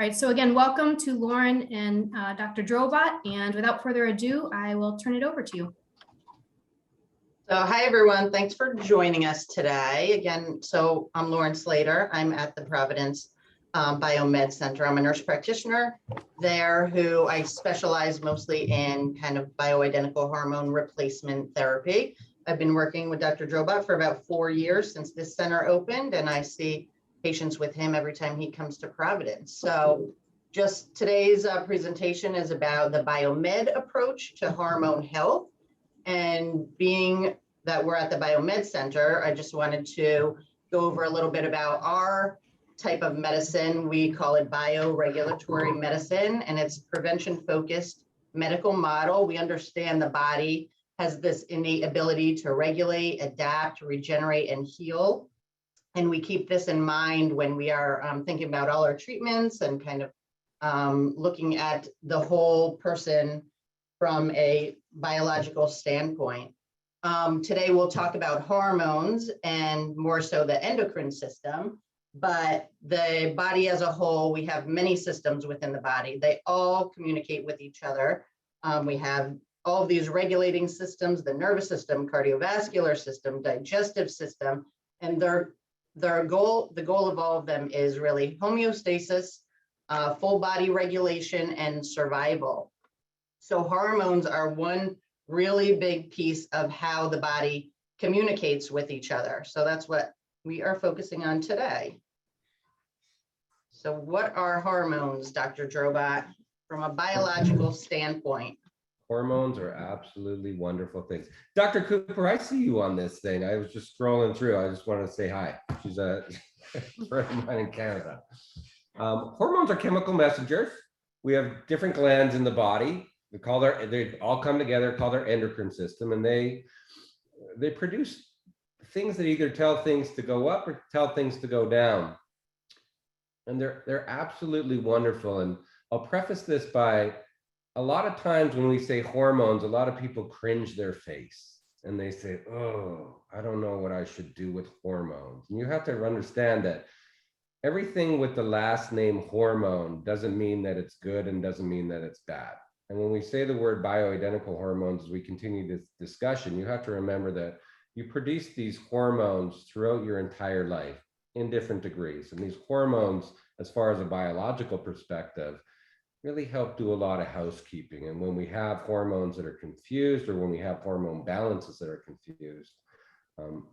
All right, so again, welcome to Lauren and Dr. Drobot, and without further ado, I will turn it over to you. So hi, everyone. Thanks for joining us today. Again, so I'm Lauren Slater. I'm at the Providence BioMed Center. I'm a nurse practitioner there who I specialize mostly in kind of bioidentical hormone replacement therapy. I've been working with Dr. Drobot for about 4 years since this center opened, and I see patients with him every time he comes to Providence. So just today's presentation is about the BioMed approach to hormone health. And being that we're at the BioMed Center, I just wanted to go over a little bit about our type of medicine. We call it bioregulatory medicine, and it's prevention-focused medical model. We understand the body has this innate ability to regulate, adapt, regenerate, and heal. And we keep this in mind when we are thinking about all our treatments and kind of looking at the whole person from a biological standpoint. Today, we'll talk about hormones and more so the endocrine system, but the body as a whole, we have many systems within the body. They all communicate with each other. We have all of these regulating systems, the nervous system, cardiovascular system, digestive system, and the goal of all of them is really homeostasis, full body regulation, and survival. So hormones are one really big piece of how the body communicates with each other. So that's what we are focusing on today. So what are hormones, Dr. Drobot, from a biological standpoint? Hormones are absolutely wonderful things. Dr. Cooper, I see you on this thing. I was just scrolling through. I just wanted to say hi. She's a friend of mine in Canada. Hormones are chemical messengers. We have different glands in the body. They all come together, called our endocrine system, and they produce things that either tell things to go up or tell things to go down. And they're absolutely wonderful. And I'll preface this by, a lot of times when we say hormones, a lot of people cringe their face and they say, oh, I don't know what I should do with hormones. And you have to understand that everything with the last name hormone doesn't mean that it's good and doesn't mean that it's bad. And when we say the word bioidentical hormones, as we continue this discussion, you have to remember that you produce these hormones throughout your entire life in different degrees. And these hormones, as far as a biological perspective, really help do a lot of housekeeping. And when we have hormones that are confused, or when we have hormone balances that are confused,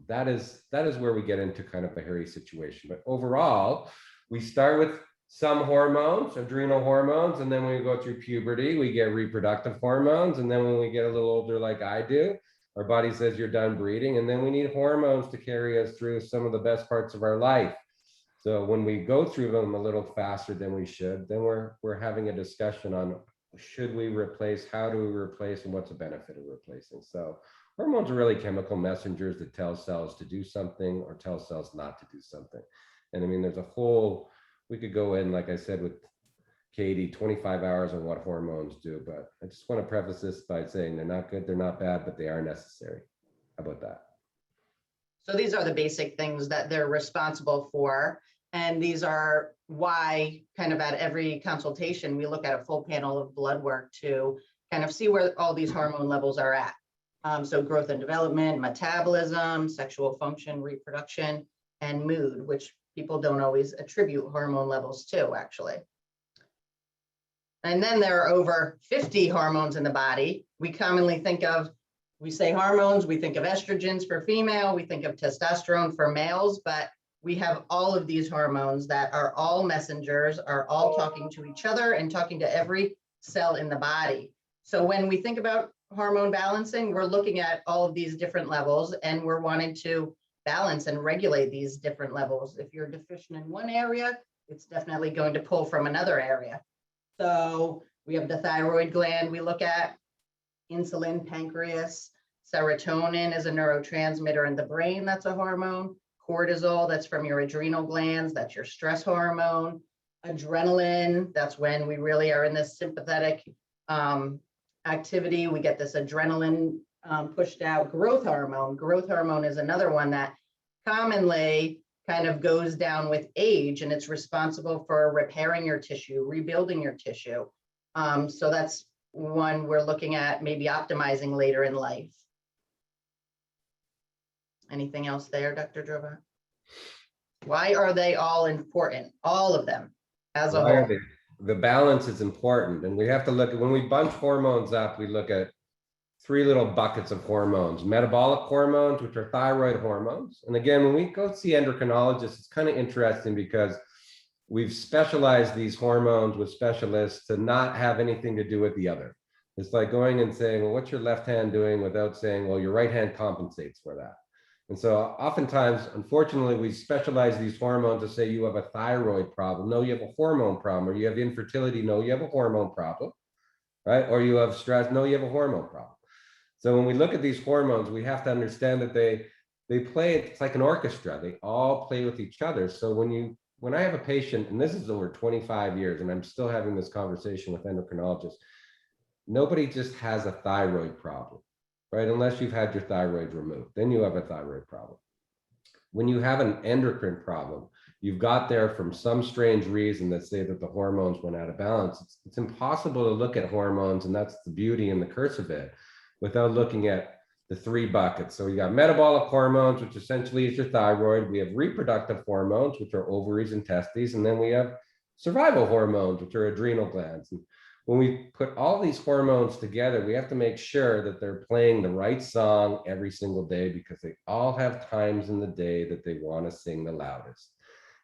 that is where we get into kind of a hairy situation. But overall, we start with some hormones, adrenal hormones, and then when we go through puberty, we get reproductive hormones. And then when we get a little older, like I do, our body says you're done breeding, and then we need hormones to carry us through some of the best parts of our life. So when we go through them a little faster than we should, then we're having a discussion on, should we replace, how do we replace, and what's the benefit of replacing? So hormones are really chemical messengers that tell cells to do something or tell cells not to do something. And I mean, there's a whole, we could go in, like I said, with Katie, 25 hours on what hormones do, but I just want to preface this by saying they're not good, they're not bad, but they are necessary. How about that? So these are the basic things that they're responsible for. And these are why kind of at every consultation, we look at a full panel of blood work to kind of see where all these hormone levels are at. So growth and development, metabolism, sexual function, reproduction, and mood, which people don't always attribute hormone levels to, actually. And then there are over 50 hormones in the body. We commonly think of, we say hormones, we think of estrogens for female, we think of testosterone for males, but we have all of these hormones that are all messengers, are all talking to each other and talking to every cell in the body. So when we think about hormone balancing, we're looking at all of these different levels, and we're wanting to balance and regulate these different levels. If you're deficient in one area, it's definitely going to pull from another area. So we have the thyroid gland we look at, insulin, pancreas, serotonin is a neurotransmitter in the brain, that's a hormone. Cortisol, that's from your adrenal glands, that's your stress hormone. Adrenaline, that's when we really are in this sympathetic activity. We get this adrenaline pushed out. Growth hormone is another one that commonly kind of goes down with age, and it's responsible for repairing your tissue, rebuilding your tissue. So that's one we're looking at maybe optimizing later in life. Anything else there, Dr. Drobot? Why are they all important? All of them as a whole. The balance is important. And we have to look at, when we bunch hormones up, we look at three little buckets of hormones: metabolic hormones, which are thyroid hormones. And again, when we go see endocrinologists, it's kind of interesting because we've specialized these hormones with specialists to not have anything to do with the other. It's like going and saying, well, what's your left hand doing, without saying, well, your right hand compensates for that. And so oftentimes, unfortunately, we specialize these hormones to say you have a thyroid problem. No, you have a hormone problem. Or you have infertility. No, you have a hormone problem, right? Or you have stress. No, you have a hormone problem. So when we look at these hormones, we have to understand that they play, it's like an orchestra. They all play with each other. So when I have a patient, and this is over 25 years, and I'm still having this conversation with endocrinologists, nobody just has a thyroid problem, right? Unless you've had your thyroid removed, then you have a thyroid problem. When you have an endocrine problem, you've got there from some strange reason that say that the hormones went out of balance. It's impossible to look at hormones, and that's the beauty and the curse of it, without looking at the three buckets. So you got metabolic hormones, which essentially is your thyroid. We have reproductive hormones, which are ovaries and testes. And then we have survival hormones, which are adrenal glands. And when we put all these hormones together, we have to make sure that they're playing the right song every single day, because they all have times in the day that they want to sing the loudest.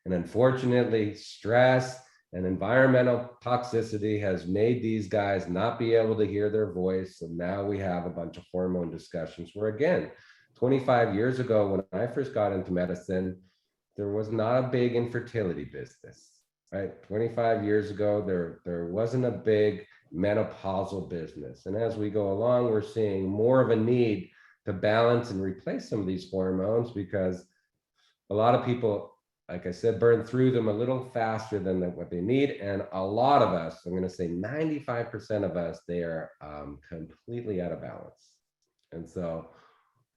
And unfortunately, stress and environmental toxicity has made these guys not be able to hear their voice. And now we have a bunch of hormone discussions where, again, 25 years ago, when I first got into medicine, there was not a big infertility business, right? 25 years ago, there wasn't a big menopausal business. And as we go along, we're seeing more of a need to balance and replace some of these hormones, because a lot of people, like I said, burn through them a little faster than what they need. And a lot of us, I'm going to say 95% of us, they are completely out of balance. And so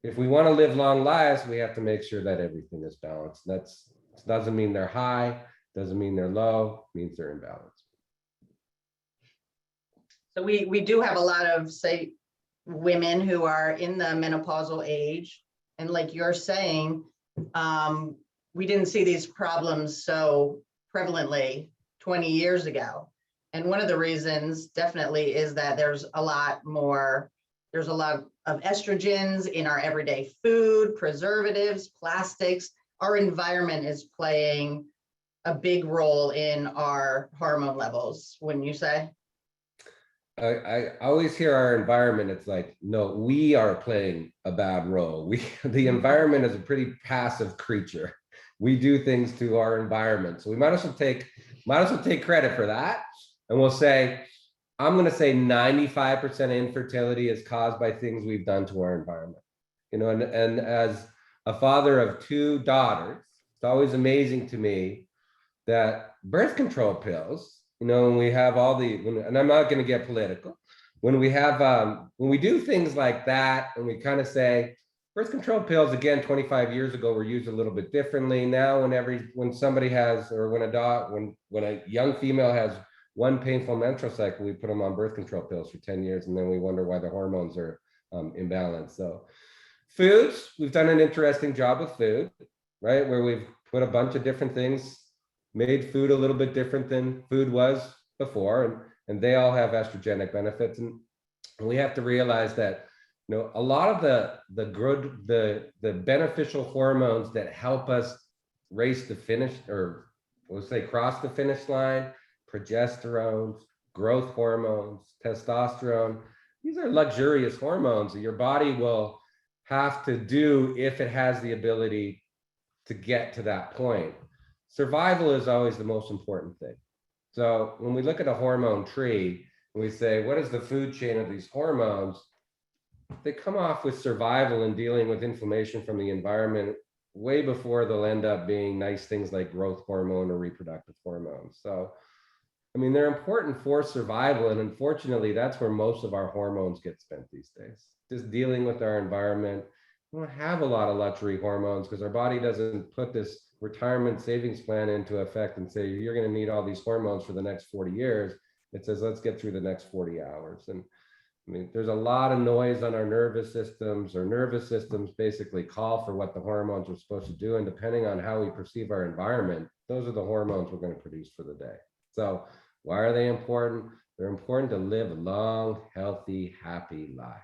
if we want to live long lives, we have to make sure that everything is balanced. That doesn't mean they're high, doesn't mean they're low, it means they're in balance. So we do have a lot of, say, women who are in the menopausal age. And like you're saying, we didn't see these problems so prevalently 20 years ago. And one of the reasons definitely is that there's a lot of estrogens in our everyday food, preservatives, plastics. Our environment is playing a big role in our hormone levels, wouldn't you say? I always hear our environment. It's like, no, we are playing a bad role. The environment is a pretty passive creature. We do things to our environment. So we might as well take credit for that. And we'll say, I'm going to say 95% of infertility is caused by things we've done to our environment. You know, and as a father of two daughters, it's always amazing to me that birth control pills, you know, when we have and I'm not going to get political, when we do things like that, and we kind of say, birth control pills, again, 25 years ago, were used a little bit differently. Now, when somebody has, or when a young female has one painful menstrual cycle, we put them on birth control pills for 10 years, and then we wonder why the hormones are imbalanced. So foods, we've done an interesting job with food, right? Where we've put a bunch of different things, made food a little bit different than food was before, and they all have estrogenic benefits. And we have to realize that, you know, a lot of the beneficial hormones that help us race the finish, or we'll say cross the finish line, progesterone, growth hormones, testosterone, these are luxurious hormones that your body will have to do if it has the ability to get to that point. Survival is always the most important thing. So when we look at a hormone tree, and we say, what is the food chain of these hormones? They come off with survival and dealing with inflammation from the environment way before they'll end up being nice things like growth hormone or reproductive hormones. So, I mean, they're important for survival. And unfortunately, that's where most of our hormones get spent these days, just dealing with our environment. We don't have a lot of luxury hormones because our body doesn't put this retirement savings plan into effect and say, you're going to need all these hormones for the next 40 years. It says, let's get through the next 40 hours. And I mean, there's a lot of noise on our nervous systems. Our nervous systems basically call for what the hormones are supposed to do. And depending on how we perceive our environment, those are the hormones we're going to produce for the day. So why are they important? They're important to live long, healthy, happy lives.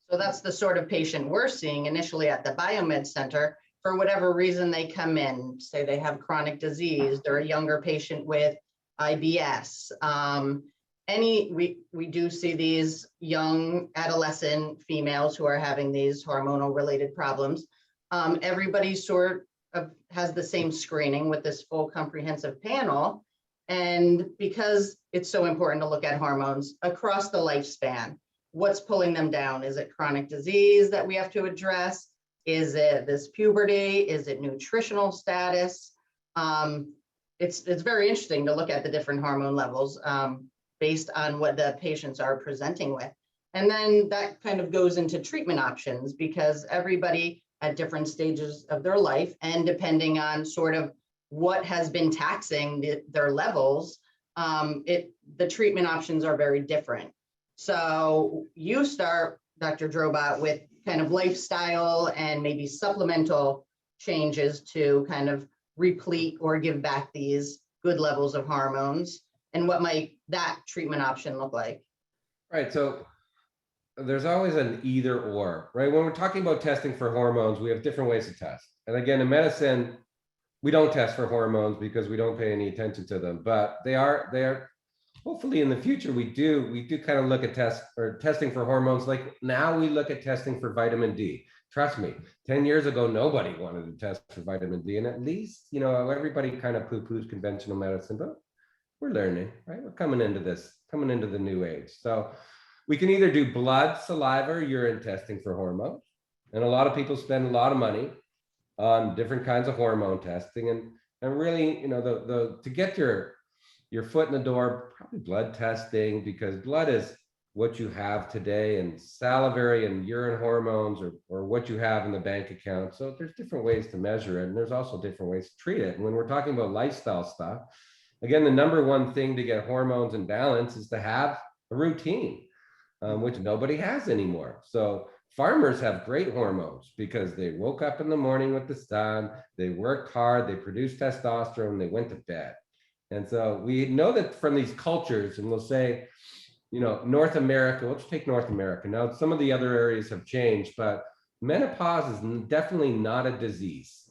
So that's the sort of patient we're seeing initially at the BioMed Center. For whatever reason, they come in, say they have chronic disease, they're a younger patient with IBS. We do see these young adolescent females who are having these hormonal related problems. Everybody sort of has the same screening with this full comprehensive panel. And because it's so important to look at hormones across the lifespan, what's pulling them down? Is it chronic disease that we have to address? Is it this puberty? Is it nutritional status? It's very interesting to look at the different hormone levels based on what the patients are presenting with. And then that kind of goes into treatment options, because everybody at different stages of their life, and depending on sort of what has been taxing their levels, the treatment options are very different. So you start, Dr. Drobot, with kind of lifestyle and maybe supplemental changes to kind of replete or give back these good levels of hormones. And what might that treatment option look like? Right. So there's always an either or, right? When we're talking about testing for hormones, we have different ways to test. And again, in medicine, we don't test for hormones because we don't pay any attention to them, but they are hopefully in the future, we do kind of look at testing for hormones. Like now we look at testing for vitamin D. Trust me, 10 years ago, nobody wanted to test for vitamin D. And at least, everybody kind of poo-poos conventional medicine, but we're learning, right? We're coming into the new age. So we can either do blood, saliva, or urine testing for hormones. And a lot of people spend a lot of money on different kinds of hormone testing. And really, to get your foot in the door, probably blood testing, because blood is what you have today, and salivary and urine hormones or what you have in the bank account. So there's different ways to measure it, and there's also different ways to treat it. And when we're talking about lifestyle stuff, again, the number one thing to get hormones in balance is to have a routine, which nobody has anymore. So farmers have great hormones because they woke up in the morning with the sun, they worked hard, they produced testosterone, they went to bed. And so we know that from these cultures, and we'll say, North America, let's take North America. Now, some of the other areas have changed, but menopause is definitely not a disease.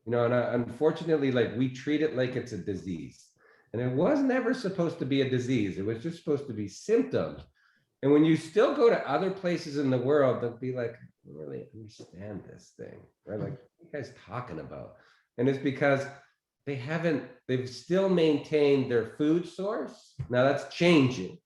And unfortunately, we treat it like it's a disease. And it was never supposed to be a disease. It was just supposed to be symptoms. And when you still go to other places in the world, they'll be like, I don't really understand this thing, right? Like, what are you guys talking about? And it's because they've still maintained their food source. Now that's changing.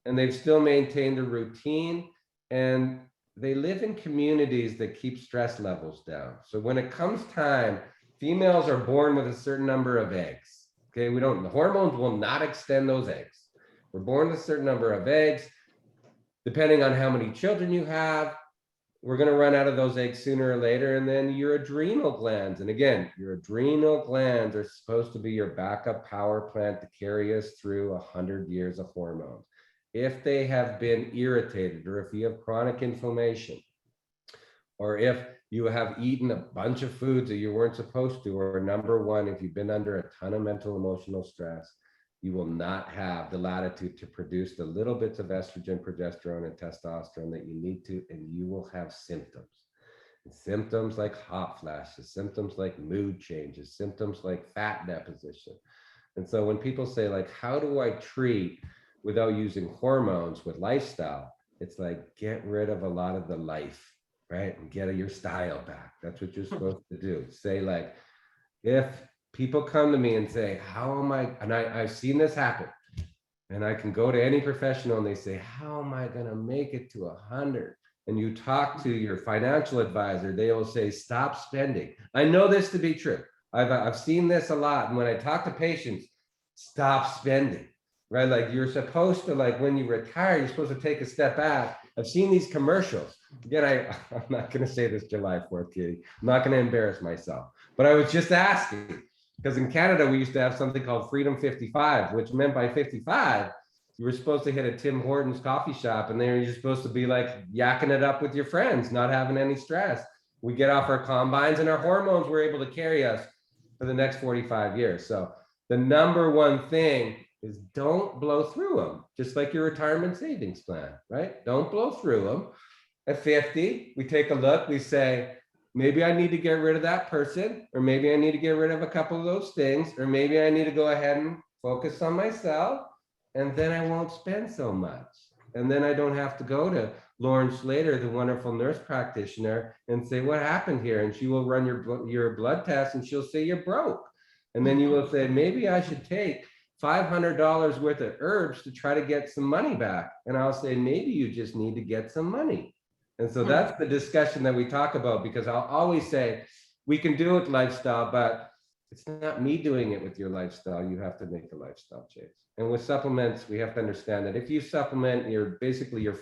And they've still maintained their routine. And they live in communities that keep stress levels down. So when it comes time, females are born with a certain number of eggs. Okay, the hormones will not extend those eggs. We're born with a certain number of eggs. Depending on how many children you have, we're going to run out of those eggs sooner or later. And then your adrenal glands, and again, your adrenal glands are supposed to be your backup power plant to carry us through 100 years of hormones. If they have been irritated, or if you have chronic inflammation, or if you have eaten a bunch of foods that you weren't supposed to, or number one, if you've been under a ton of mental, emotional stress, you will not have the latitude to produce the little bits of estrogen, progesterone, and testosterone that you need to, and you will have symptoms. Symptoms like hot flashes, symptoms like mood changes, symptoms like fat deposition. And so when people say, how do I treat without using hormones with lifestyle? It's like, get rid of a lot of the life, right? And get your style back. That's what you're supposed to do. Say, if people come to me and say, how am I, and I've seen this happen, and I can go to any professional and they say, how am I going to make it to 100? And you talk to your financial advisor, they will say, stop spending. I know this to be true. I've seen this a lot. And when I talk to patients, stop spending, right? You're supposed to, when you retire, you're supposed to take a step back. I've seen these commercials. Again, I'm not going to say this July 4th, Katie. I'm not going to embarrass myself. But I was just asking, because in Canada, we used to have something called Freedom 55, which meant by 55, you were supposed to hit a Tim Hortons coffee shop, and there you're supposed to be like yakking it up with your friends, not having any stress. We get off our combines and our hormones were able to carry us for the next 45 years. So the number one thing is don't blow through them, just like your retirement savings plan, right? Don't blow through them. At 50, we take a look, we say, maybe I need to get rid of that person, or maybe I need to get rid of a couple of those things, or maybe I need to go ahead and focus on myself, and then I won't spend so much. And then I don't have to go to Lauren Slater, the wonderful nurse practitioner, and say, what happened here? And she will run your blood test and she'll say you're broke. And then you will say, maybe I should take $500 worth of herbs to try to get some money back. And I'll say, maybe you just need to get some money. And so that's the discussion that we talk about, because I'll always say, we can do it lifestyle, but it's not me doing it with your lifestyle. You have to make a lifestyle change. And with supplements, we have to understand that if you supplement, you're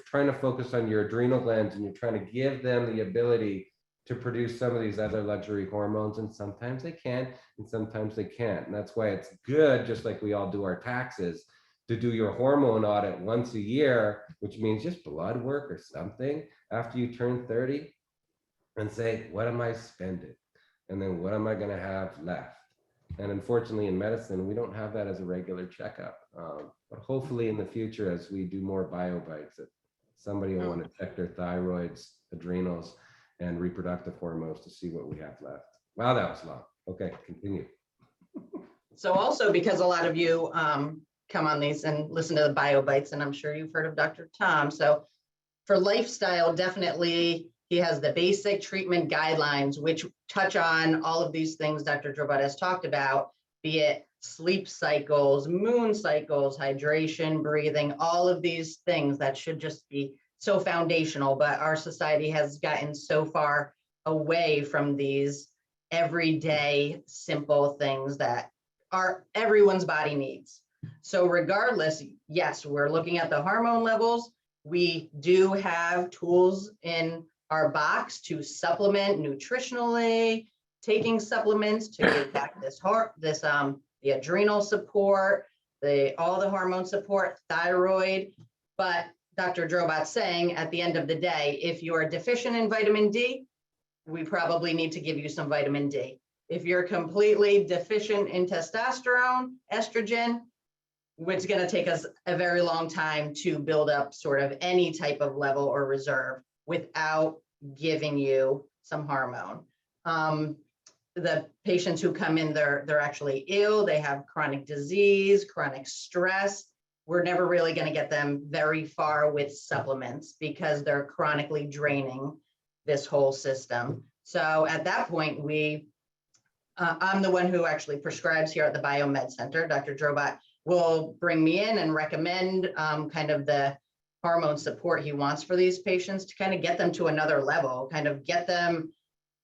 trying to focus on your adrenal glands and you're trying to give them the ability to produce some of these other luxury hormones. And sometimes they can, and sometimes they can't. And that's why it's good, just like we all do our taxes, to do your hormone audit once a year, which means just blood work or something after you turn 30, and say, what am I spending? And then what am I going to have left? And unfortunately in medicine, we don't have that as a regular checkup. But hopefully in the future, as we do more BioBites, that somebody will want to check their thyroids, adrenals, and reproductive hormones to see what we have left. Wow, that was long. Okay, continue. So also, because a lot of you come on these and listen to the BioBites, and I'm sure you've heard of Dr. Tom. So for lifestyle, definitely he has the basic treatment guidelines, which touch on all of these things Dr. Drobot has talked about, be it sleep cycles, moon cycles, hydration, breathing, all of these things that should just be so foundational. But our society has gotten so far away from these everyday simple things that everyone's body needs. So regardless, yes, we're looking at the hormone levels. We do have tools in our box to supplement nutritionally, taking supplements to give back the adrenal support, all the hormone support, thyroid. But Dr. Drobot's saying at the end of the day, if you're deficient in vitamin D, we probably need to give you some vitamin D. If you're completely deficient in testosterone, estrogen, it's going to take us a very long time to build up sort of any type of level or reserve without giving you some hormone. The patients who come in, they're actually ill, they have chronic disease, chronic stress. We're never really going to get them very far with supplements because they're chronically draining this whole system. So at that point, I'm the one who actually prescribes here at the BioMed Center. Dr. Drobot will bring me in and recommend kind of the hormone support he wants for these patients to kind of get them to another level, kind of get them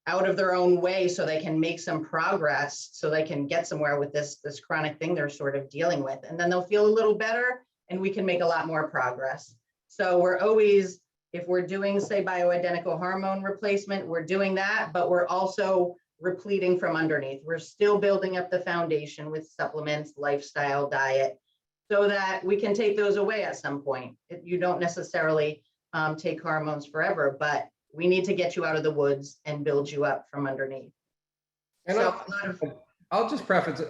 out of their own way so they can make some progress, so they can get somewhere with this chronic thing they're sort of dealing with. And then they'll feel a little better and we can make a lot more progress. So we're always, if we're doing, say, bioidentical hormone replacement, we're doing that, but we're also repleting from underneath. We're still building up the foundation with supplements, lifestyle, diet, so that we can take those away at some point. You don't necessarily take hormones forever, but we need to get you out of the woods and build you up from underneath. And So I'll just preface it.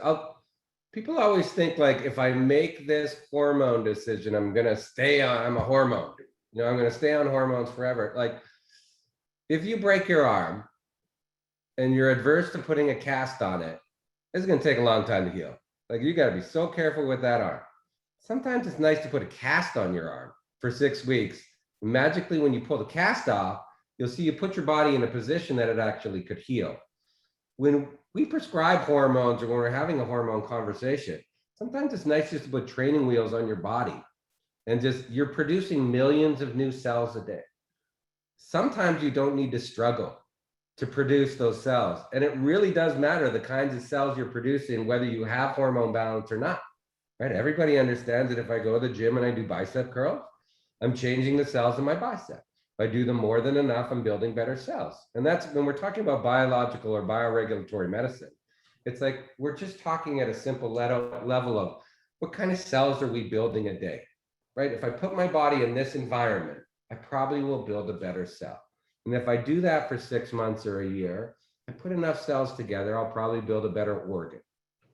People always think like, if I make this hormone decision, I'm going to stay on, I'm a hormone, I'm going to stay on hormones forever. Like if you break your arm and you're adverse to putting a cast on it, it's going to take a long time to heal. Like you got to be so careful with that arm. Sometimes it's nice to put a cast on your arm for 6 weeks. Magically, when you pull the cast off, you'll see you put your body in a position that it actually could heal. When we prescribe hormones or when we're having a hormone conversation, sometimes it's nice just to put training wheels on your body and just, you're producing millions of new cells a day. Sometimes you don't need to struggle to produce those cells. And it really does matter the kinds of cells you're producing, whether you have hormone balance or not. Right? Everybody understands that if I go to the gym and I do bicep curls, I'm changing the cells in my bicep. If I do them more than enough, I'm building better cells. And that's when we're talking about biological or bioregulatory medicine. It's like we're just talking at a simple level of what kind of cells are we building a day, right? If I put my body in this environment, I probably will build a better cell. And if I do that for 6 months or a year, I put enough cells together, I'll probably build a better organ.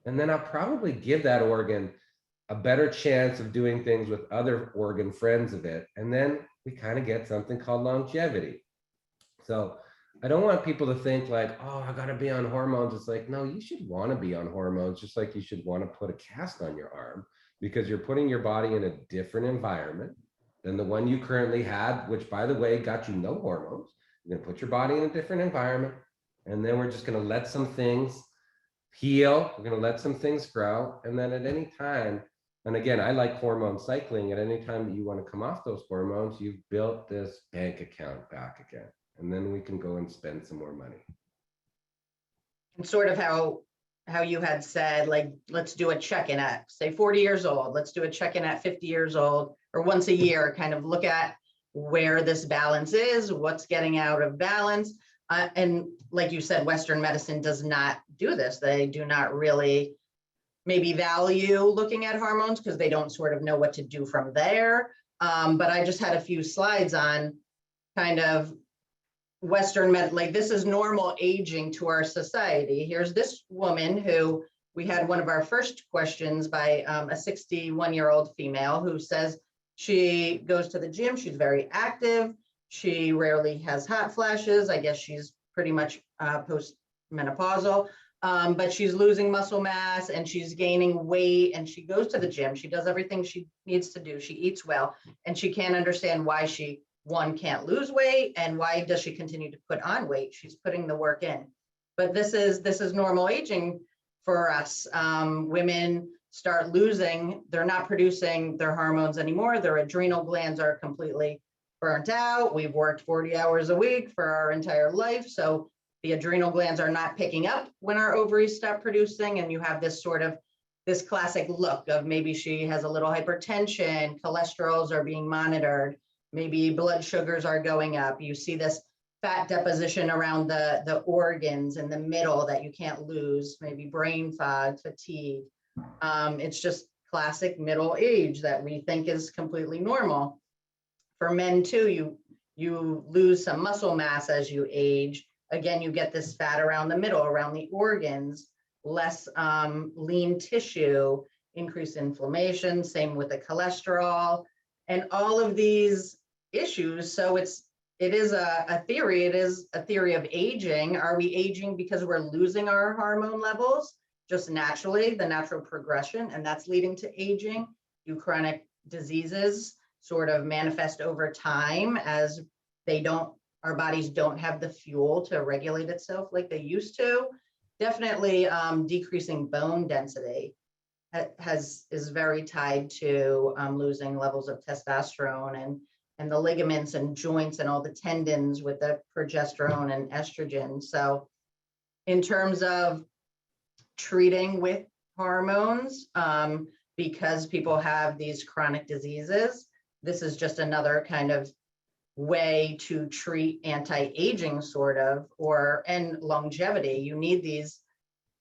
And then I'll probably give that organ a better chance of doing things with other organ friends of it. And then we kind of get something called longevity. So I don't want people to think like, oh, I got to be on hormones. It's like, no, you should want to be on hormones, just like you should want to put a cast on your arm, because you're putting your body in a different environment than the one you currently had, which, by the way, got you no hormones. You're going to put your body in a different environment, and then we're just going to let some things heal. We're going to let some things grow. And then at any time, and again, I like hormone cycling, at any time that you want to come off those hormones, you've built this bank account back again. And then we can go and spend some more money. And sort of how you had said, like, let's do a check-in at, say, 40 years old. Let's do a check-in at 50 years old, or once a year, kind of look at where this balance is, what's getting out of balance. And like you said, Western medicine does not do this. They do not really maybe value looking at hormones because they don't sort of know what to do from there. But I just had a few slides on kind of Western med, like this is normal aging to our society. Here's this woman who we had one of our first questions by a 61-year-old female who says she goes to the gym. She's very active. She rarely has hot flashes. I guess she's pretty much post-menopausal, but she's losing muscle mass and she's gaining weight, and she goes to the gym. She does everything she needs to do. She eats well, and she can't understand why she can't lose weight, and why does she continue to put on weight? She's putting the work in. But this is normal aging for us. Women start losing, they're not producing their hormones anymore. Their adrenal glands are completely burnt out. We've worked 40 hours a week for our entire life. So the adrenal glands are not picking up when our ovaries stop producing. And you have this sort of this classic look of maybe she has a little hypertension, cholesterols are being monitored, maybe blood sugars are going up. You see this fat deposition around the organs in the middle that you can't lose, maybe brain fog, fatigue. It's just classic middle age that we think is completely normal. For men too, you lose some muscle mass as you age. Again, you get this fat around the middle, around the organs, less lean tissue, increased inflammation, same with the cholesterol, and all of these issues. So it is a theory. It is a theory of aging. Are we aging because we're losing our hormone levels just naturally, the natural progression, and that's leading to aging? Do chronic diseases sort of manifest over time as our bodies don't have the fuel to regulate itself like they used to? Definitely decreasing bone density is very tied to losing levels of testosterone and the ligaments and joints and all the tendons with the progesterone and estrogen. So in terms of treating with hormones, because people have these chronic diseases, this is just another kind of way to treat anti-aging sort of, and longevity. You need these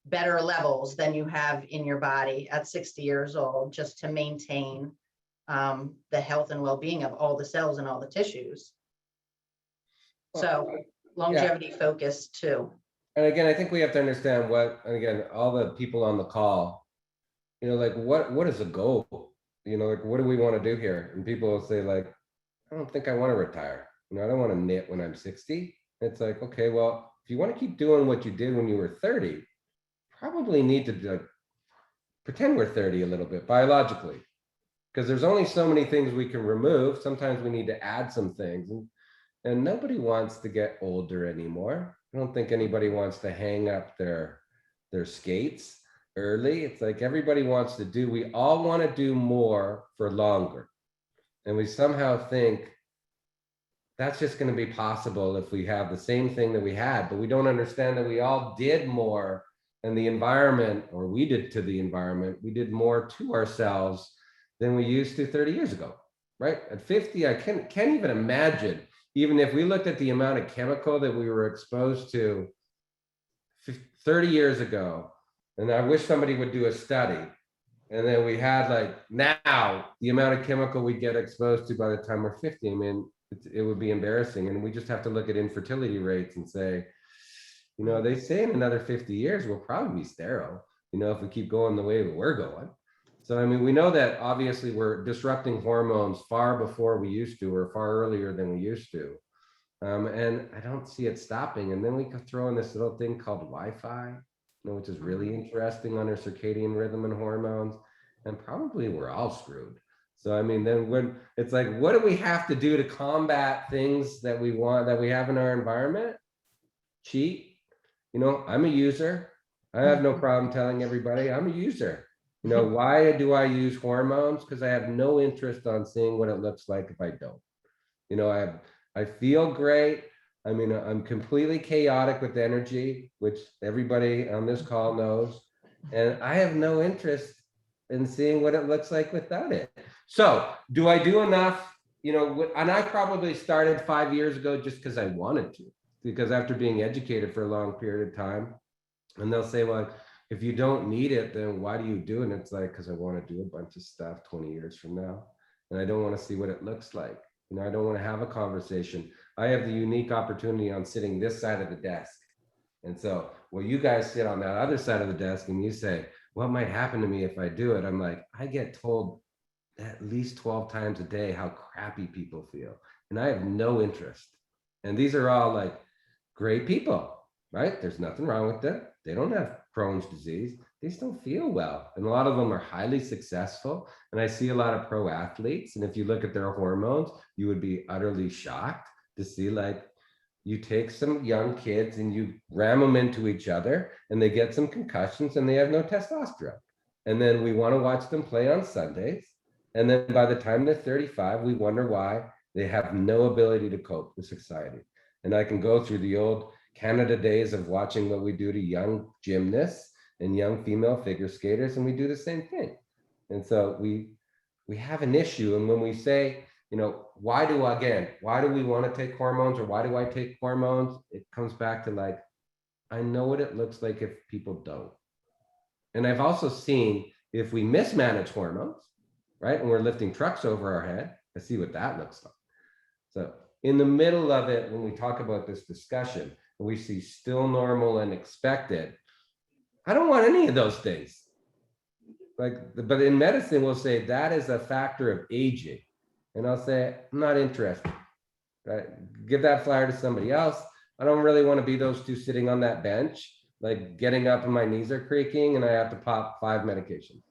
better levels than you have in your body at 60 years old just to maintain the health and well-being of all the cells and all the tissues. So longevity focus too. And again, I think we have to understand and again, all the people on the call, like what is the goal? Like, what do we want to do here? And people will say like, I don't think I want to retire. I don't want to knit when I'm 60. It's like, okay, well, if you want to keep doing what you did when you were 30, probably need to pretend we're 30 a little bit biologically, because there's only so many things we can remove. Sometimes we need to add some things, and nobody wants to get older anymore. I don't think anybody wants to hang up their skates early. It's like everybody wants to we all want to do more for longer. And we somehow think that's just going to be possible if we have the same thing that we had, but we don't understand that we all did more than the environment, or we did to the environment. We did more to ourselves than we used to 30 years ago, right? At 50, I can't even imagine even if we looked at the amount of chemical that we were exposed to 30 years ago, and I wish somebody would do a study, and then we had like now the amount of chemical we get exposed to by the time we're 50, I mean, it would be embarrassing. And we just have to look at infertility rates and say, you know, they say in another 50 years, we'll probably be sterile, you know, if we keep going the way that we're going. So, I mean, we know that obviously we're disrupting hormones far before we used to, or far earlier than we used to. And I don't see it stopping. And then we could throw in this little thing called Wi-Fi, you know, which is really interesting on our circadian rhythm and hormones. And probably we're all screwed. So, I mean, then when it's like, what do we have to do to combat things that we want, that we have in our environment? Cheat. You know, I'm a user. I have no problem telling everybody I'm a user. You know, why do I use hormones? Because I have no interest on seeing what it looks like if I don't. You know, I feel great. I mean, I'm completely chaotic with energy, which everybody on this call knows. And I have no interest in seeing what it looks like without it. So do I do enough? You know, and I probably started 5 years ago just because I wanted to, because after being educated for a long period of time, and they'll say, well, if you don't need it, then why do you do it? And it's like, because I want to do a bunch of stuff 20 years from now. And I don't want to see what it looks like. You know, I don't want to have a conversation. I have the unique opportunity on sitting this side of the desk. And so, well, you guys sit on that other side of the desk and you say, what might happen to me if I do it? I'm like, I get told at least 12 times a day how crappy people feel. And I have no interest. And these are all like great people, right? There's nothing wrong with them. They don't have Crohn's disease. They just don't feel well. And a lot of them are highly successful. And I see a lot of pro athletes. And if you look at their hormones, you would be utterly shocked to see, like, you take some young kids and you ram them into each other and they get some concussions and they have no testosterone. And then we want to watch them play on Sundays. And then by the time they're 35, we wonder why they have no ability to cope with society. And I can go through the old Canada days of watching what we do to young gymnasts and young female figure skaters, and we do the same thing. And so we have an issue. And when we say, you know, why do we want to take hormones, or why do I take hormones? It comes back to, like, I know what it looks like if people don't. And I've also seen if we mismanage hormones, right, and we're lifting trucks over our head, I see what that looks like. So in the middle of it, when we talk about this discussion, we see still normal and expected, I don't want any of those things. Like, but in medicine, we'll say that is a factor of aging. And I'll say, I'm not interested, right? Give that flyer to somebody else. I don't really want to be those two sitting on that bench, like getting up and my knees are creaking and I have to pop 5 medications.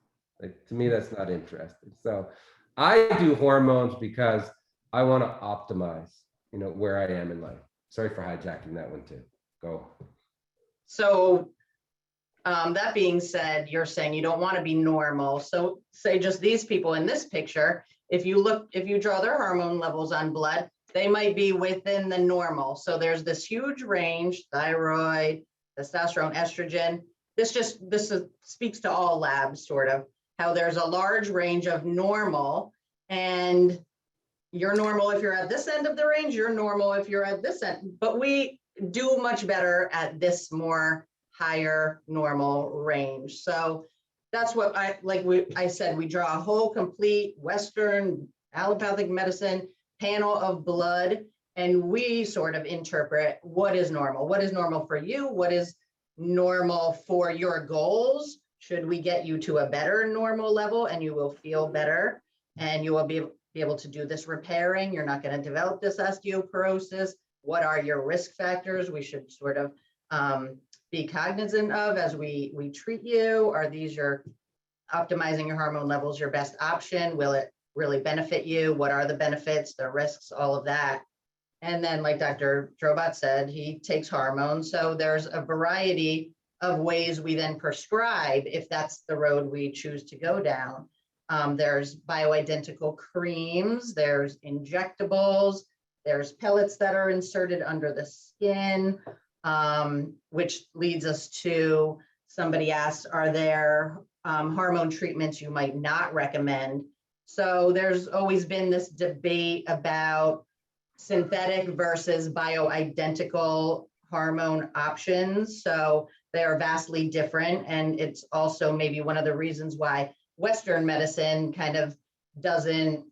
Like, to me, that's not interesting. So I do hormones because I want to optimize, you know, where I am in life. Sorry for hijacking that one too. Go. So that being said, you're saying you don't want to be normal. So say just these people in this picture, if you draw their hormone levels on blood, they might be within the normal. So there's this huge range: thyroid, testosterone, estrogen. This speaks to all labs, sort of, how there's a large range of normal, and you're normal if you're at this end of the range, you're normal if you're at this end, but we do much better at this more higher normal range. So that's what I said, we draw a whole complete Western allopathic medicine panel of blood, and we sort of interpret what is normal. What is normal for you? What is normal for your goals? Should we get you to a better normal level and you will feel better and you will be able to do this repairing? You're not going to develop this osteoporosis. What are your risk factors we should sort of be cognizant of as we treat you? Are these your optimizing your hormone levels your best option? Will it really benefit you? What are the benefits, the risks, all of that? And then, like Dr. Drobot said, he takes hormones. So there's a variety of ways we then prescribe if that's the road we choose to go down. There's bioidentical creams, there's injectables, there's pellets that are inserted under the skin, which leads us to, somebody asked, are there hormone treatments you might not recommend? So there's always been this debate about synthetic versus bioidentical hormone options. So they are vastly different. And it's also maybe one of the reasons why Western medicine kind of doesn't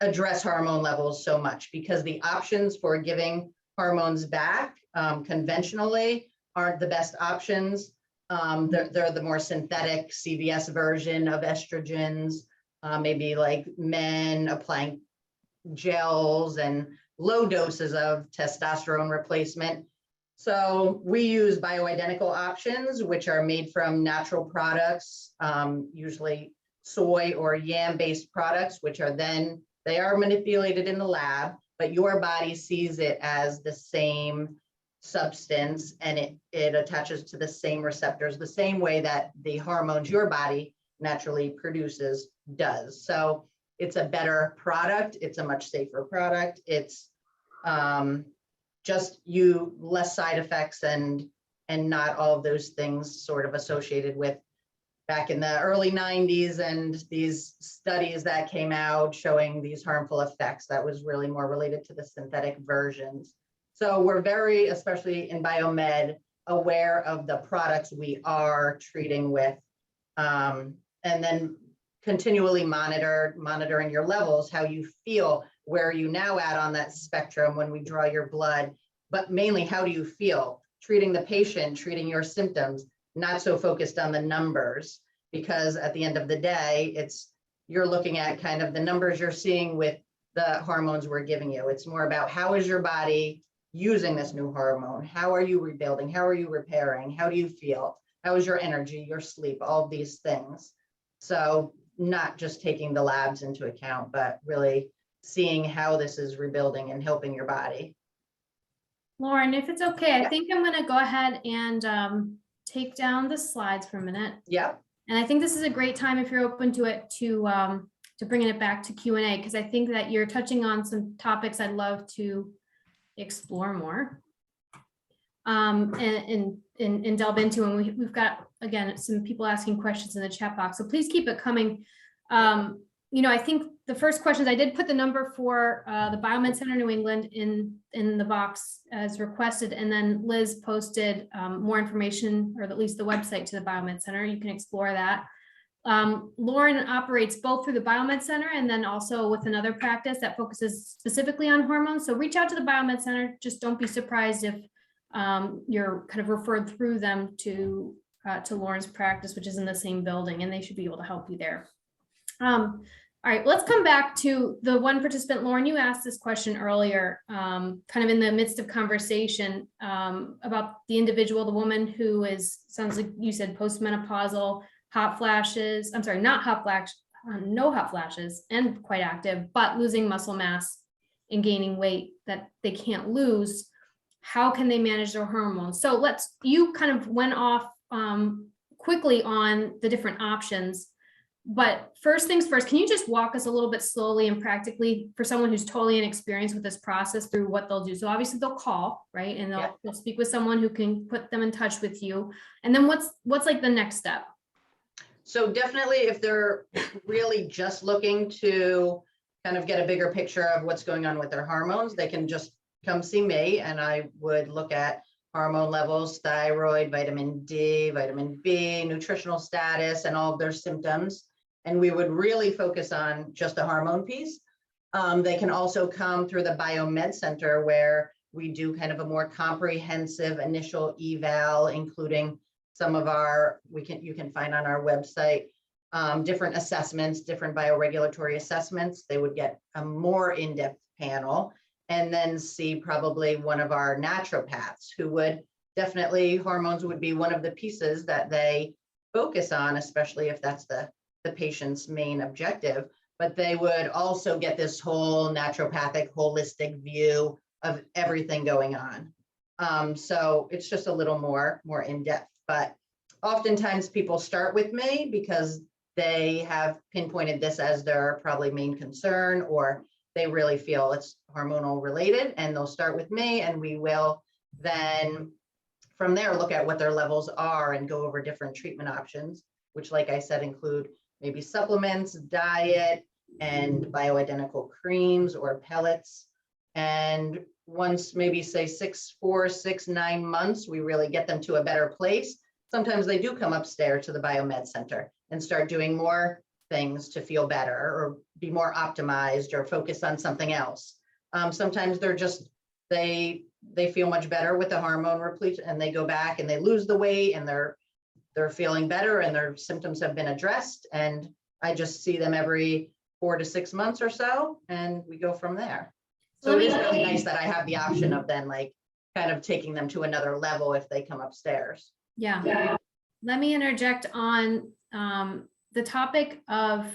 address hormone levels so much, because the options for giving hormones back conventionally aren't the best options. They're the more synthetic CVS version of estrogens, maybe like men applying gels and low doses of testosterone replacement. So we use bioidentical options, which are made from natural products, usually soy or yam-based products, which are then, they are manipulated in the lab, but your body sees it as the same substance, and it attaches to the same receptors, the same way that the hormones your body naturally produces does. So it's a better product. It's a much safer product. It's just less side effects and not all of those things sort of associated with back in the early 90s and these studies that came out showing these harmful effects. That was really more related to the synthetic versions. So we're very, especially in biomed, aware of the products we are treating with, and then continually monitoring your levels, how you feel, where are you now at on that spectrum when we draw your blood, but mainly how do you feel, treating the patient, treating your symptoms, not so focused on the numbers, because at the end of the day, you're looking at kind of the numbers you're seeing with the hormones we're giving you. It's more about how is your body using this new hormone? How are you rebuilding? How are you repairing? How do you feel? How is your energy, your sleep, all of these things? So not just taking the labs into account, but really seeing how this is rebuilding and helping your body. Lauren, if it's okay, I think I'm going to go ahead and take down the slides for a minute. Yep. And I think this is a great time, if you're open to it, to bringing it back to Q&A, because I think that you're touching on some topics I'd love to explore more and delve into. And we've got, again, some people asking questions in the chat box, so please keep it coming. I think the first questions, I did put the number for the BioMed Center New England in the box as requested, and then Liz posted more information, or at least the website to the BioMed Center. You can explore that. Lauren operates both through the BioMed Center and then also with another practice that focuses specifically on hormones. So reach out to the BioMed Center. Just don't be surprised if you're kind of referred through them to Lauren's practice, which is in the same building, and they should be able to help you there. All right, let's come back to the one participant. Lauren, you asked this question earlier, kind of in the midst of conversation about the individual, the woman who sounds like you said postmenopausal, hot flashes. I'm sorry, not hot flash, no hot flashes, and quite active, but losing muscle mass and gaining weight that they can't lose. How can they manage their hormones? So you kind of went off quickly on the different options. But first things first, can you just walk us a little bit slowly and practically for someone who's totally inexperienced with this process through what they'll do? So obviously they'll call, right? And they'll speak with someone who can put them in touch with you. And then what's like the next step? So definitely if they're really just looking to kind of get a bigger picture of what's going on with their hormones, they can just come see me and I would look at hormone levels, thyroid, vitamin D, vitamin B, nutritional status, and all of their symptoms. And we would really focus on just the hormone piece. They can also come through the BioMed Center, where we do kind of a more comprehensive initial eval, including some of you can find on our website, different assessments, different bioregulatory assessments. They would get a more in-depth panel, and then see probably one of our naturopaths who would definitely, hormones would be one of the pieces that they focus on, especially if that's the patient's main objective. But they would also get this whole naturopathic, holistic view of everything going on. So it's just a little more in depth. But oftentimes people start with me because they have pinpointed this as their probably main concern, or they really feel it's hormonal related, and they'll start with me, and we will then from there look at what their levels are and go over different treatment options, which, like I said, include maybe supplements, diet, and bioidentical creams or pellets. And once maybe say 4, 6, 9 months, we really get them to a better place. Sometimes they do come upstairs to the BioMed Center and start doing more things to feel better or be more optimized or focus on something else. Sometimes they're just, they feel much better with the hormone repletion and they go back and they lose the weight and they're feeling better and their symptoms have been addressed. And I just see them every 4 to 6 months or so, and we go from there. So it is really nice that I have the option of then like kind of taking them to another level if they come upstairs. Yeah. Let me interject on the topic of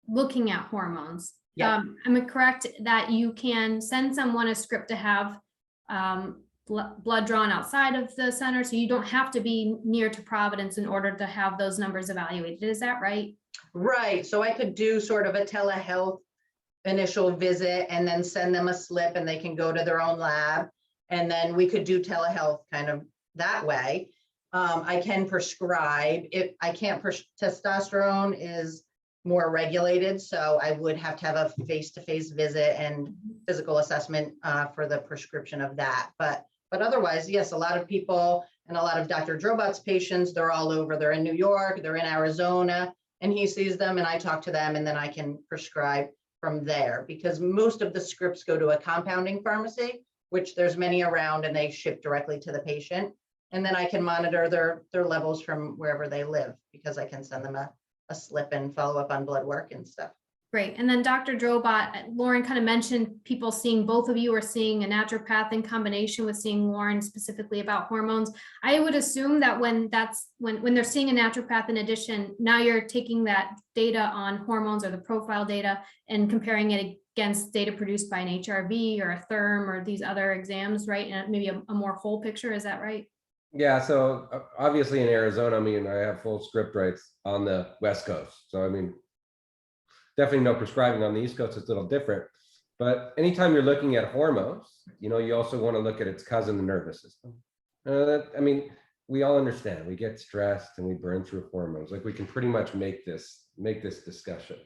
looking at hormones. Yeah. Am I correct that you can send someone a script to have blood drawn outside of the center, so you don't have to be near to Providence in order to have those numbers evaluated? Is that right? Right. So I could do sort of a telehealth initial visit and then send them a slip and they can go to their own lab. And then we could do telehealth kind of that way. I can prescribe it. I can't testosterone is more regulated. So I would have to have a face-to-face visit and physical assessment for the prescription of that. But otherwise, yes, a lot of people and a lot of Dr. Drobot's patients, they're all over. They're in New York, they're in Arizona, and he sees them and I talk to them and then I can prescribe from there, because most of the scripts go to a compounding pharmacy, which there's many around, and they ship directly to the patient. And then I can monitor their levels from wherever they live, because I can send them a slip and follow up on blood work and stuff. Great. And then Dr. Drobot, Lauren kind of mentioned people seeing, both of you are seeing a naturopath in combination with seeing Lauren specifically about hormones. I would assume that when they're seeing a naturopath in addition, now you're taking that data on hormones or the profile data and comparing it against data produced by an HRV or a therm or these other exams, right? And maybe a more whole picture. Is that right? Yeah, so obviously in Arizona, I mean, I have full script rights on the West Coast. So I mean, definitely no prescribing on the East Coast. It's a little different. But anytime you're looking at hormones, you know, you also want to look at its cousin, the nervous system. I mean, we all understand. We get stressed and we burn through hormones. Like, we can pretty much make this discussion.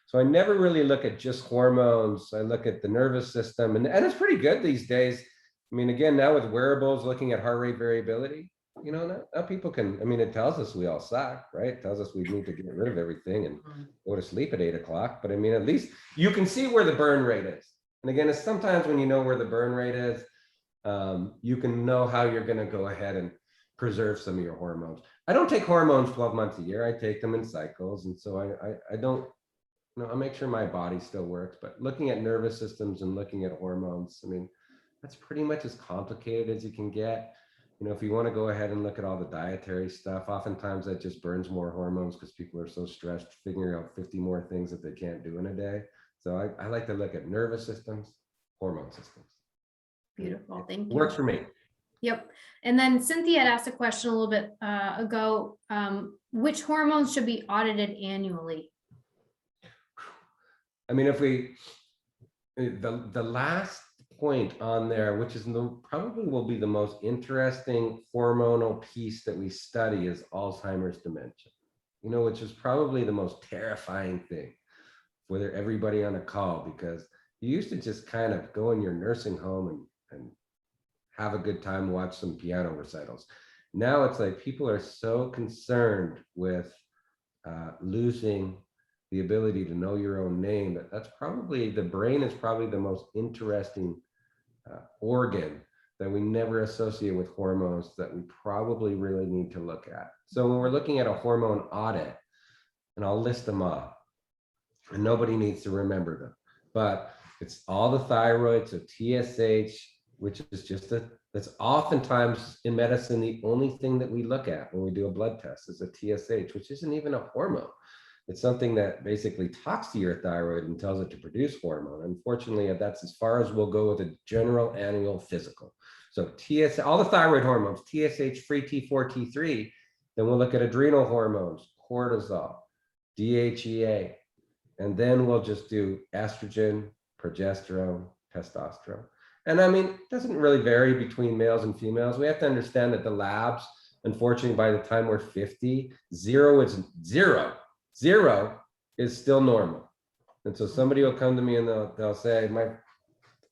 So I never really look at just hormones. I look at the nervous system, and it's pretty good these days. I mean, again, now with wearables, looking at heart rate variability, you know, now people can, I mean, it tells us we all suck, right? It tells us we need to get rid of everything and go to sleep at 8 o'clock. But I mean, at least you can see where the burn rate is. And again, it's sometimes when you know where the burn rate is, you can know how you're going to go ahead and preserve some of your hormones. I don't take hormones 12 months a year. I take them in cycles. And so I don't, you know, I make sure my body still works. But looking at nervous systems and looking at hormones, I mean, that's pretty much as complicated as you can get. You know, if you want to go ahead and look at all the dietary stuff, oftentimes that just burns more hormones because people are so stressed figuring out 50 more things that they can't do in a day. So I like to look at nervous systems, hormone systems. Beautiful. Thank you. Works for me. Yep. And then Cynthia had asked a question a little bit ago. Which hormones should be audited annually? I mean, if we, the last point on there, which is probably will be the most interesting hormonal piece that we study, is Alzheimer's dementia, you know, which is probably the most terrifying thing for everybody on a call, because you used to just kind of go in your nursing home and have a good time, watch some piano recitals. Now it's like people are so concerned with losing the ability to know your own name, that's probably, the brain is probably the most interesting organ that we never associate with hormones that we probably really need to look at. So when we're looking at a hormone audit, and I'll list them off, and nobody needs to remember them, but it's all the thyroid, so TSH, which is just that's oftentimes in medicine the only thing that we look at when we do a blood test is a TSH, which isn't even a hormone. It's something that basically talks to your thyroid and tells it to produce hormone. Unfortunately, that's as far as we'll go with a general annual physical. So all the thyroid hormones, TSH, free T4, T3, then we'll look at adrenal hormones, cortisol, DHEA, and then we'll just do estrogen, progesterone, testosterone. And I mean, it doesn't really vary between males and females. We have to understand that the labs, unfortunately, by the time we're 50, zero is still normal. And so somebody will come to me and they'll say,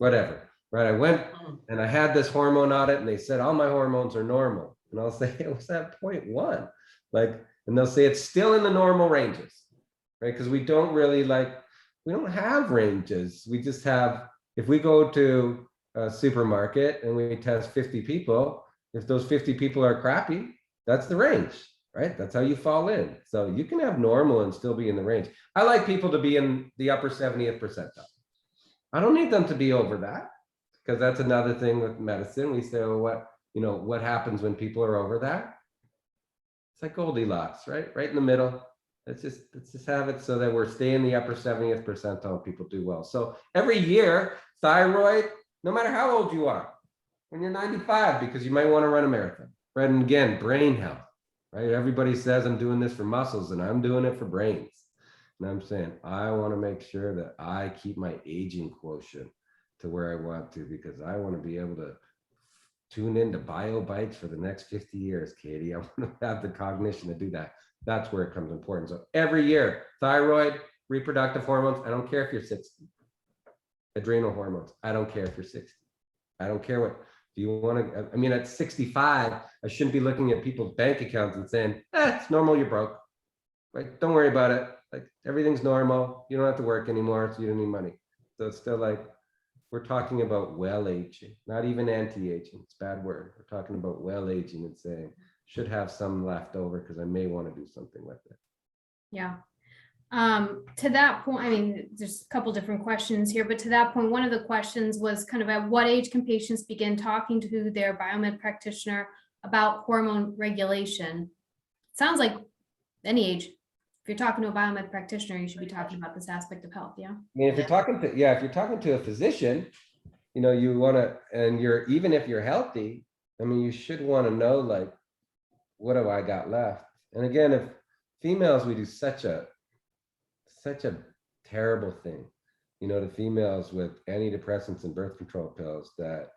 whatever, right? I went Mm. and I had this hormone audit and they said all my hormones are normal. And I'll say, it was at 0.1. Like, and they'll say it's still in the normal ranges, right? Because we don't really we don't have ranges. We just have, if we go to a supermarket and we test 50 people, if those 50 people are crappy, that's the range, right? That's how you fall in. So you can have normal and still be in the range. I like people to be in the upper 70th percentile. I don't need them to be over that, because that's another thing with medicine. We say, well, what happens when people are over that? It's like Goldilocks, right? Right in the middle. Let's just have it so that we're staying the upper 70th percentile, people do well. So every year, thyroid, no matter how old you are, when you're 95, because you might want to run a marathon, right? And again, brain health, right? Everybody says I'm doing this for muscles and I'm doing it for brains. And I'm saying, I want to make sure that I keep my aging quotient to where I want to, because I want to be able to tune into BioBites for the next 50 years, Katie. I want to have the cognition to do that. That's where it comes important. So every year, thyroid, reproductive hormones, I don't care if you're 60. Adrenal hormones, I don't care if you're 60. I don't care what, do you want to, I mean, at 65, I shouldn't be looking at people's bank accounts and saying, it's normal, you're broke. Like, don't worry about it. Like, everything's normal. You don't have to work anymore, so you don't need money. So it's still like, we're talking about well aging, not even anti-aging. It's a bad word. We're talking about well aging and saying, should have some left over because I may want to do something with it. Yeah. To that point, I mean, there's a couple different questions here, but to that point, one of the questions was kind of at what age can patients begin talking to their biomed practitioner about hormone regulation? Sounds like any age. If you're talking to a biomed practitioner, you should be talking about this aspect of health. Yeah. I mean, if you're talking to, if you're talking to a physician, you want to, and even if you're healthy, I mean, you should want to know, like, what have I got left? And again, if females, we do such a terrible thing, to females with antidepressants and birth control pills that,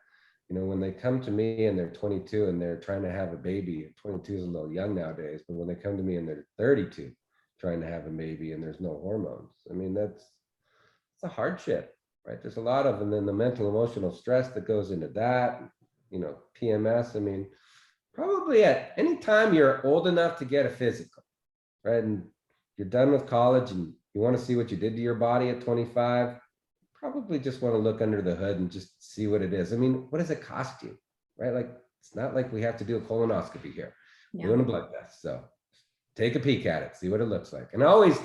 when they come to me and they're 22 and they're trying to have a baby, 22 is a little young nowadays, but when they come to me and they're 32, trying to have a baby and there's no hormones, I mean, it's a hardship, right? There's a lot of, and then the mental, emotional stress that goes into that, PMS, I mean, probably at any time you're old enough to get a physical, right? And you're done with college and you want to see what you did to your body at 25, probably just want to look under the hood and just see what it is. I mean, what does it cost you, right? Like, it's not like we have to do a colonoscopy here. Yeah. Doing a blood test. So take a peek at it, see what it looks like. And always,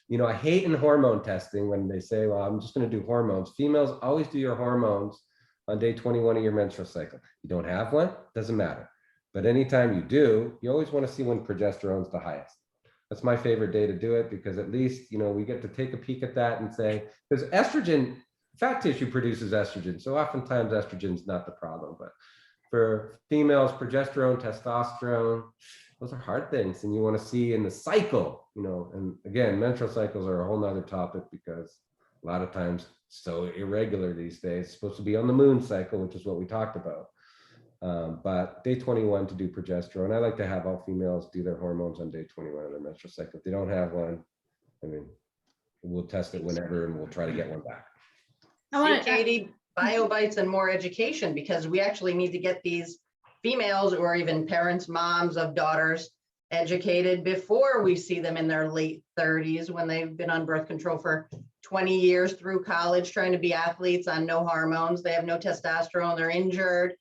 I hate in hormone testing when they say, well, I'm just going to do hormones. Females, always do your hormones on day 21 of your menstrual cycle. You don't have one, doesn't matter. But anytime you do, you always want to see when progesterone's the highest. That's my favorite day to do it, because at least, we get to take a peek at that and say, because estrogen, fat tissue produces estrogen. So oftentimes estrogen's not the problem, but for females, progesterone, testosterone, those are hard things. And you want to see in the cycle, and again, menstrual cycles are a whole nother topic, because a lot of times so irregular these days. It's supposed to be on the moon cycle, which is what we talked about. But day 21 to do progesterone. I like to have all females do their hormones on day 21 of their menstrual cycle. If they don't have one, I mean, we'll test it whenever and we'll try to get one back. See, Katie, BioBites and more education, because we actually need to get these females or even parents, moms of daughters educated before we see them in their late 30s, when they've been on birth control for 20 years through college, trying to be athletes on no hormones. They have no testosterone, they're injured.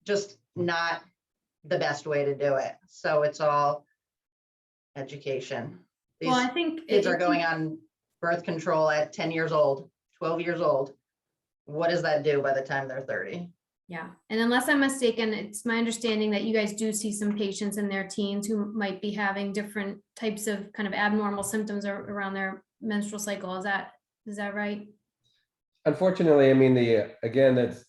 Just not the best way to do it. So it's all education. These Well, I think kids are going on birth control at 10 years old, 12 years old. What does that do by the time they're 30? Yeah. And unless I'm mistaken, it's my understanding that you guys do see some patients in their teens who might be having different types of kind of abnormal symptoms around their menstrual cycle. Is that right? Unfortunately, I mean, that's,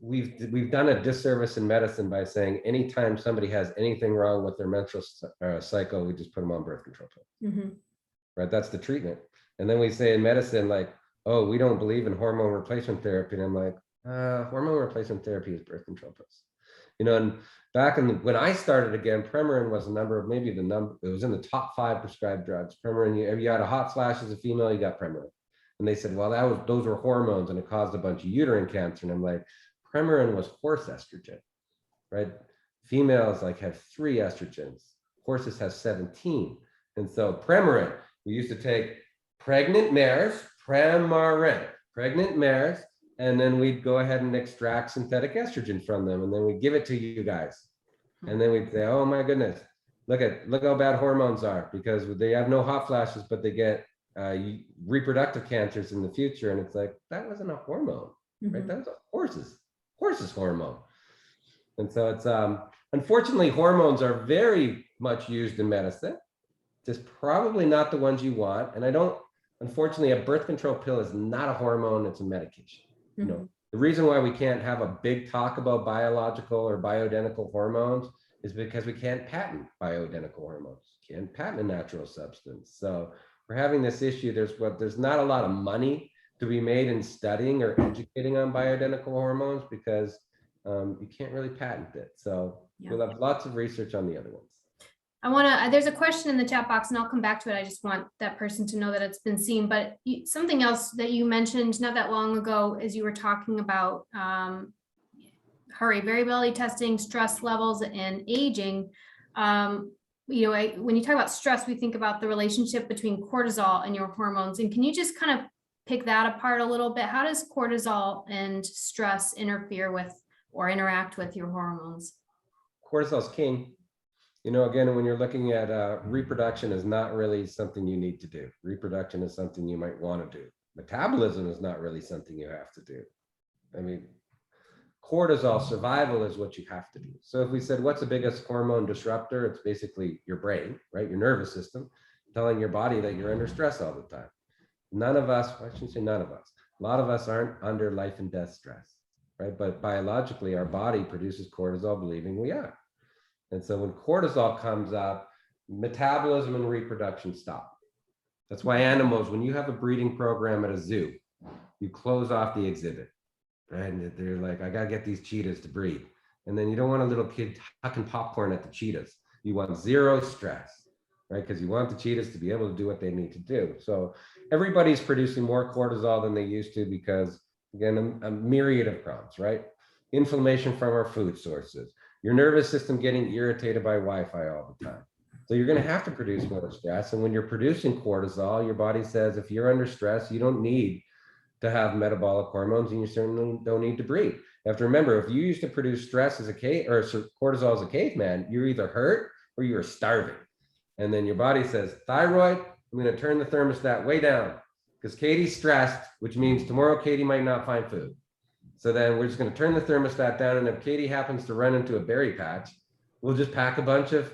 we've done a disservice in medicine by saying anytime somebody has anything wrong with their menstrual cycle, we just put them on birth control pills. Mm-hmm. Right? That's the treatment. And then we say in medicine, like, oh, we don't believe in hormone replacement therapy. And I'm like, hormone replacement therapy is birth control pills. And back when I started again, Premarin was it was in the top 5 prescribed drugs. Premarin, if you had a hot flash as a female, you got Premarin. And they said, well, those were hormones and it caused a bunch of uterine cancer. And I'm like, Premarin was horse estrogen, right? Females like have 3 estrogens. Horses have 17. And so Premarin, we used to take pregnant mares, Premarin, pregnant mares, and then we'd go ahead and extract synthetic estrogen from them. And then we'd give it to you guys. And then we'd say, oh my goodness, look how bad hormones are, because they have no hot flashes, but they get reproductive cancers in the future. And it's like, that wasn't a hormone, right? That was a horse's hormone. And so it's, unfortunately, hormones are very much used in medicine, just probably not the ones you want. And unfortunately, a birth control pill is not a hormone, it's a medication. You know, the reason why we can't have a big talk about biological or bioidentical hormones is because we can't patent bioidentical hormones, can't patent a natural substance. So we're having this issue. There's not a lot of money to be made in studying or educating on bioidentical hormones because you can't really patent it. So we'll have lots of research on the other ones. There's a question in the chat box and I'll come back to it. I just want that person to know that it's been seen, but something else that you mentioned not that long ago, as you were talking about variability testing, stress levels, and aging. When you talk about stress, we think about the relationship between cortisol and your hormones. And can you just kind of pick that apart a little bit? How does cortisol and stress interfere with or interact with your hormones? Cortisol's king. Again, when you're looking at reproduction is not really something you need to do. Reproduction is something you might want to do. Metabolism is not really something you have to do. I mean, cortisol survival is what you have to do. So if we said, what's the biggest hormone disruptor? It's basically your brain, right? Your nervous system telling your body that you're under stress all the time. None of us, I shouldn't say none of us, a lot of us aren't under life and death stress, right? But biologically, our body produces cortisol believing we are. And so when cortisol comes up, metabolism and reproduction stop. That's why animals, when you have a breeding program at a zoo, you close off the exhibit, right? And they're like, I gotta get these cheetahs to breed. And then you don't want a little kid hucking popcorn at the cheetahs. You want zero stress, right? Because you want the cheetahs to be able to do what they need to do. So everybody's producing more cortisol than they used to because, again, a myriad of problems, right? Inflammation from our food sources, your nervous system getting irritated by Wi-Fi all the time. So you're going to have to produce more stress. And when you're producing cortisol, your body says, if you're under stress, you don't need to have metabolic hormones and you certainly don't need to breed. You have to remember, if you used to produce stress as a cortisol as a caveman, you're either hurt or you're starving. And then your body says, thyroid, I'm going to turn the thermostat way down because Katie's stressed, which means tomorrow Katie might not find food. So then we're just going to turn the thermostat down. And if Katie happens to run into a berry patch, we'll just pack a bunch of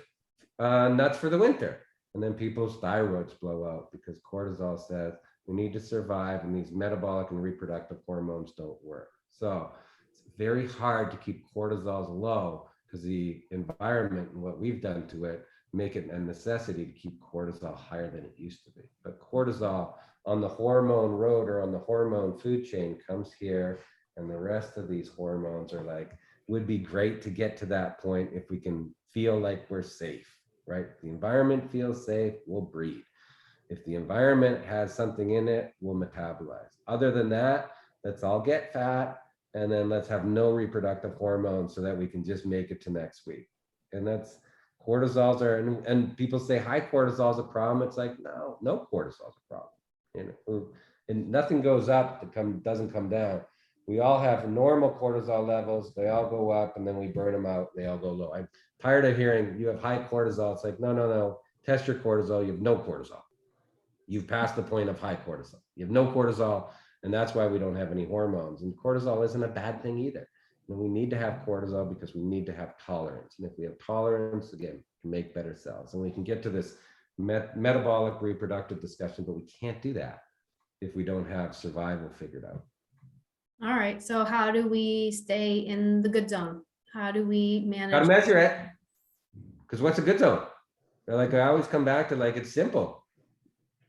nuts for the winter. And then people's thyroids blow out because cortisol says we need to survive and these metabolic and reproductive hormones don't work. So it's very hard to keep cortisol low because the environment and what we've done to it make it a necessity to keep cortisol higher than it used to be. But cortisol on the hormone road or on the hormone food chain comes here. And the rest of these hormones are like, would be great to get to that point if we can feel like we're safe, right? If the environment feels safe, we'll breed. If the environment has something in it, we'll metabolize. Other than that, let's all get fat and then let's have no reproductive hormones so that we can just make it to next week. And that's cortisols are, and people say high cortisol is a problem. It's like, no cortisol is a problem. And nothing goes up that doesn't come down. We all have normal cortisol levels. They all go up and then we burn them out. They all go low. I'm tired of hearing you have high cortisol. It's like, no. Test your cortisol. You have no cortisol. You've passed the point of high cortisol. You have no cortisol. And that's why we don't have any hormones. And cortisol isn't a bad thing either. And we need to have cortisol because we need to have tolerance. And if we have tolerance, again, we can make better cells. And we can get to this metabolic reproductive discussion, but we can't do that if we don't have survival figured out. All right. So how do we stay in the good zone? How do we manage? Got to measure it. Because what's a good zone? They're like, I always come back to like, it's simple.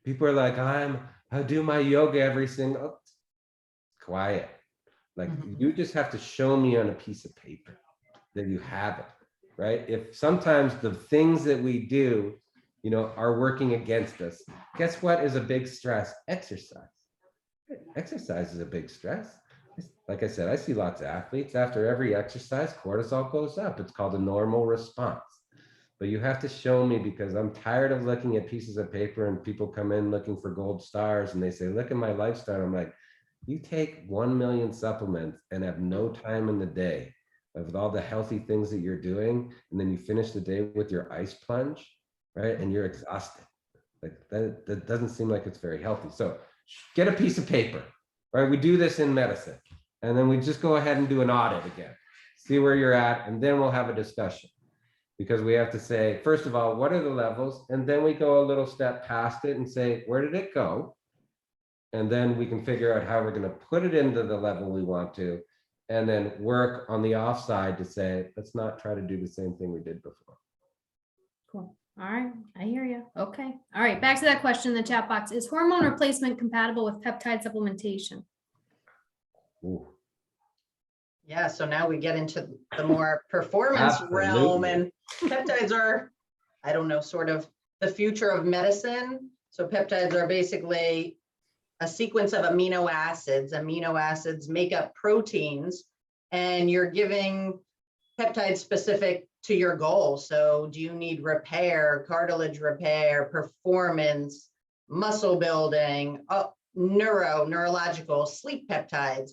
People are like, I do my yoga every single, quiet. Like you just have to show me on a piece of paper that you have it, right? If sometimes the things that we do, are working against us, guess what is a big stress? Exercise. exercise is a big stress. Like I said, I see lots of athletes after every exercise, cortisol goes up. It's called a normal response. But you have to show me, because I'm tired of looking at pieces of paper and people come in looking for gold stars and they say, look at my lifestyle. I'm like, you take 1 million supplements and have no time in the day with all the healthy things that you're doing. And then you finish the day with your ice plunge, right? And you're exhausted. Like that doesn't seem like it's very healthy. So get a piece of paper, right? We do this in medicine. And then we just go ahead and do an audit again, see where you're at, and then we'll have a discussion. Because we have to say, first of all, what are the levels? And then we go a little step past it and say, where did it go? And then we can figure out how we're going to put it into the level we want to, and then work on the offside to say, let's not try to do the same thing we did before. Cool. All right. I hear you. Okay. All right. Back to that question in the chat box. Is hormone replacement compatible with peptide supplementation? Ooh. Yeah, so now we get into the more performance realm, and peptides are, I don't know, sort of the future of medicine. So peptides are basically a sequence of amino acids. Amino acids make up proteins, and you're giving peptides specific to your goal. So do you need repair, cartilage repair, performance, muscle building, neurological, sleep peptides?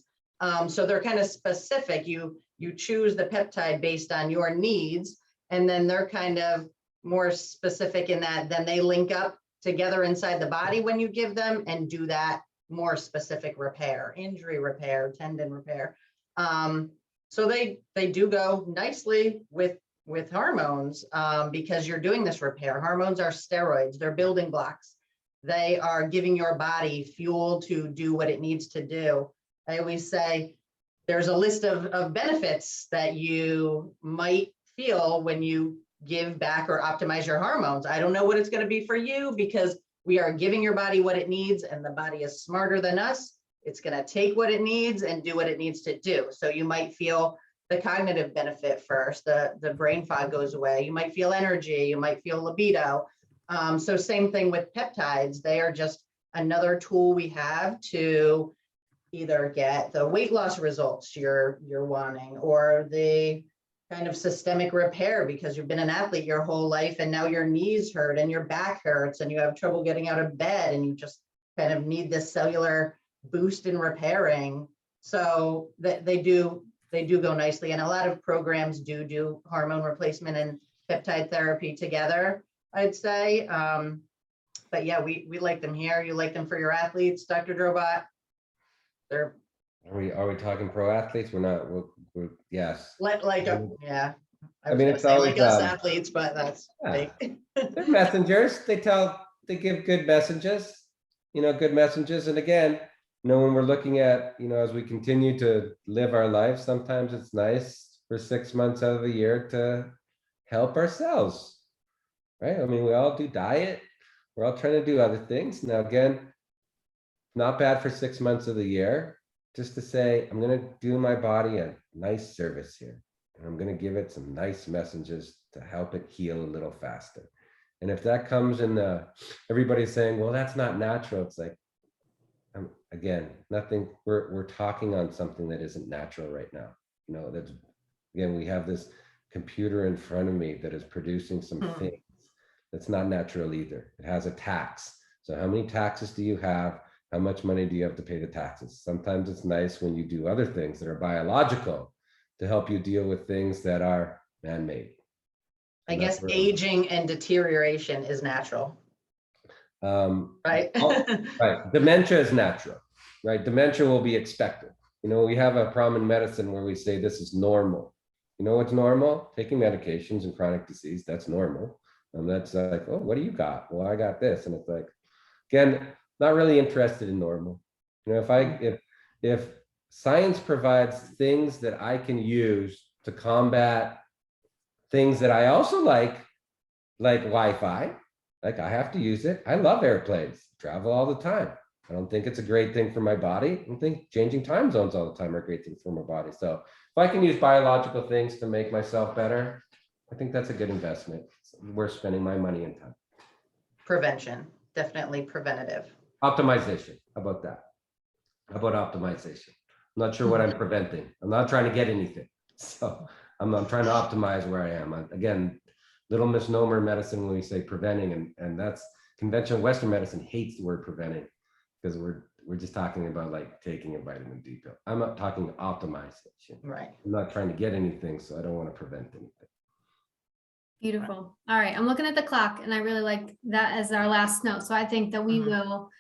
So they're kind of specific. You choose the peptide based on your needs, and then they're kind of more specific in that then they link up together inside the body when you give them and do that more specific repair, injury repair, tendon repair. So they do go nicely with hormones because you're doing this repair. Hormones are steroids. They're building blocks. They are giving your body fuel to do what it needs to do. I always say there's a list of benefits that you might feel when you give back or optimize your hormones. I don't know what it's going to be for you, because we are giving your body what it needs, and the body is smarter than us. It's going to take what it needs and do what it needs to do. So you might feel the cognitive benefit first, the brain fog goes away. You might feel energy, you might feel libido. So same thing with peptides. They are just another tool we have to either get the weight loss results you're wanting, or the kind of systemic repair because you've been an athlete your whole life and now your knees hurt and your back hurts and you have trouble getting out of bed and you just kind of need this cellular boost in repairing. So that they do go nicely, and a lot of programs do hormone replacement and peptide therapy together, I'd say. But yeah, we like them here. You like them for your athletes, Dr. Drobot? Are we talking pro athletes? We're not. We're yes. Yeah. I mean, it's always like us athletes, but that's yeah. They're messengers. They give good messages. Good messages. And again, when we're looking at, as we continue to live our life, sometimes it's nice for 6 months out of the year to help ourselves, right? I mean, we all do diet. We're all trying to do other things. Now, again, not bad for 6 months of the year, just to say, I'm going to do my body a nice service here. And I'm going to give it some nice messages to help it heal a little faster. And if that comes in everybody's saying, well, that's not natural. It's like, again, nothing, we're talking on something that isn't natural right now. That's, again, we have this computer in front of me that is producing some things that's not natural either. It has a tax. So how many taxes do you have? How much money do you have to pay the taxes? Sometimes it's nice when you do other things that are biological to help you deal with things that are man-made. I guess aging and deterioration is natural. Right? Right. Dementia is natural, right? Dementia will be expected. We have a problem in medicine where we say this is normal. What's normal? Taking medications and chronic disease, that's normal. And that's like, oh, what do you got? Well, I got this. And it's like, again, not really interested in normal. If science provides things that I can use to combat things that I also like Wi-Fi, like I have to use it. I love airplanes, travel all the time. I don't think it's a great thing for my body. I don't think changing time zones all the time are a great thing for my body. So if I can use biological things to make myself better, I think that's a good investment. It's worth spending my money and time. Prevention, definitely preventative. Optimization, how about that? How about optimization? I'm not sure what I'm preventing. I'm not trying to get anything. So I'm trying to optimize where I am. Again, little misnomer in medicine when we say preventing, and that's conventional Western medicine hates the word preventing because we're just talking about like taking a vitamin D pill. I'm not talking optimization. Right. I'm not trying to get anything, so I don't want to prevent anything. Beautiful. All right. I'm looking at the clock and I really like that as our last note. So I think that we will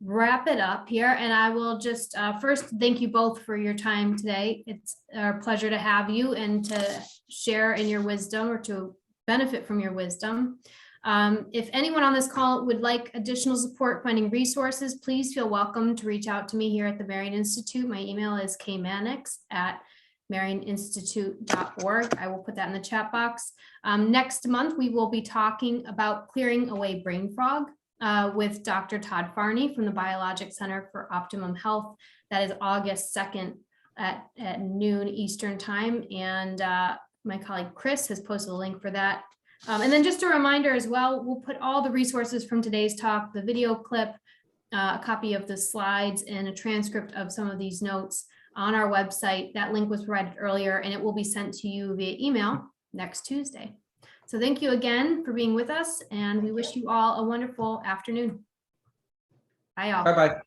wrap it up here, and I will just first thank you both for your time today. It's our pleasure to have you and to share in your wisdom or to benefit from your wisdom. If anyone on this call would like additional support finding resources, please feel welcome to reach out to me here at the Marian Institute. My email is kmannix@marianinstitute.org. I will put that in the chat box. Next month, we will be talking about clearing away brain fog with Dr. Todd Farney from the BioBites Center for Optimum Health. That is August 2nd at noon Eastern time. And my colleague Chris has posted a link for that. And then just a reminder as well, we'll put all the resources from today's talk, the video clip, a copy of the slides, and a transcript of some of these notes on our website. That link was provided earlier, and it will be sent to you via email next Tuesday. So thank you again for being with us, and we wish you all a wonderful afternoon. Bye all. Bye-bye.